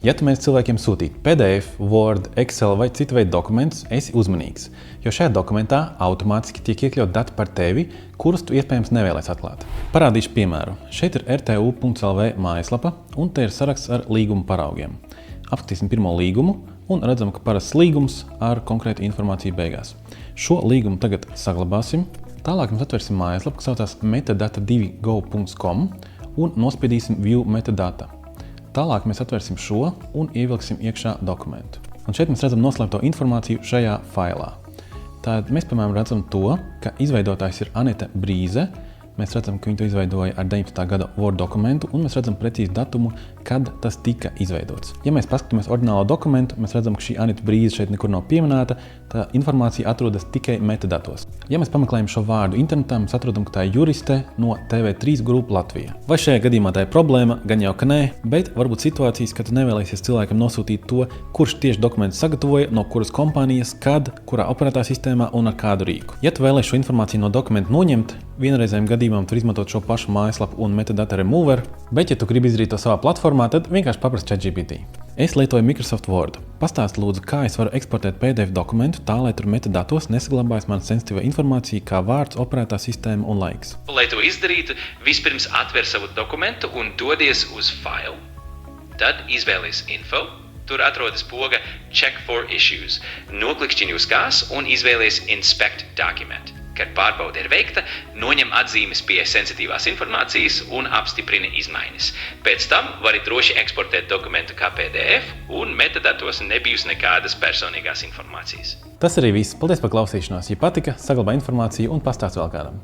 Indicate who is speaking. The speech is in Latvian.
Speaker 1: Ja tu mēģini cilvēkiem sūtīt PDF, Word, Excel vai citu veidu dokumentus, esi uzmanīgs, jo šajā dokumentā automātiski tiek iekļaut dati par tevi, kurus tu iespējams nevēlies atklāt. Parādīšu piemēru. Šeit ir rtu.lv mājaslapa, un te ir saraksts ar līgumu paraugiem. Apskatīsim pirmo līgumu un redzam, ka parasts līgums ar konkrētu informāciju beigās. Šo līgumu tagad saglabāsim. Tālāk mēs atversim mājaslapu, kas saucās metadata2go.com un nospiedīsim View metadata. Tālāk mēs atversim šo un ievilksim iekšā dokumentu. Un šeit mēs redzam noslēpto informāciju šajā failā. Tātad mēs, piemēram, redzam to, ka izveidotājs ir Anita Brīze. Mēs redzam, ka viņi to izveidoja ar 19. gada Word dokumentu, un mēs redzam precīzi datumu, kad tas tika izveidots. Ja mēs paskatāmies oriģinālo dokumentu, mēs redzam, ka šī Anita Brīze šeit nekur nav pieminēta, tā informācija atrodas tikai metadatos. Ja mēs pameklējam šo vārdu internetā, mēs atrodam, ka tā ir juriste no TV3 grupa Latvija. Vai šajā gadījumā tā ir problēma? Gan jau, ka nē, bet varbūt situācijas, kad tu nevēlēsies cilvēkam nosūtīt to, kurš tieši dokumentu sagatavoja, no kuras kompānijas, kad, kurā operatā sistēmā un ar kādu rīku. Ja tu vēlēsi šo informāciju no dokumentu noņemt, vienreizējiem gadījumam tu izmantot šo pašu mājaslapu un metadata remover, bet ja tu gribi izdarīt to savā platformā, tad vienkārši paprasti ChatGPT. Es lietoju Microsoft Word. Pastāsti lūdzu, kā es varu eksportēt PDF dokumentu tā, lai tur metadatos nesaglabājas mana sensitīva informācija kā vārds, operētā sistēma un laiks.
Speaker 2: Lai to izdarītu, vispirms atver savu dokumentu un dodies uz file. Tad izvēlies info. Tur atrodas poga Check for Issues. Noklikšķini uz kās un izvēlies Inspect Document. Kad pārbaude ir veikta, noņem atzīmes pie sensitīvās informācijas un apstiprini izmaiņas. Pēc tam vari droši eksportēt dokumentu kā PDF un metadatos nebijus nekādas personīgās informācijas.
Speaker 1: Tas arī viss. Paldies par klausīšanos. Ja patika, saglabā informāciju un pastāst vēl kādam.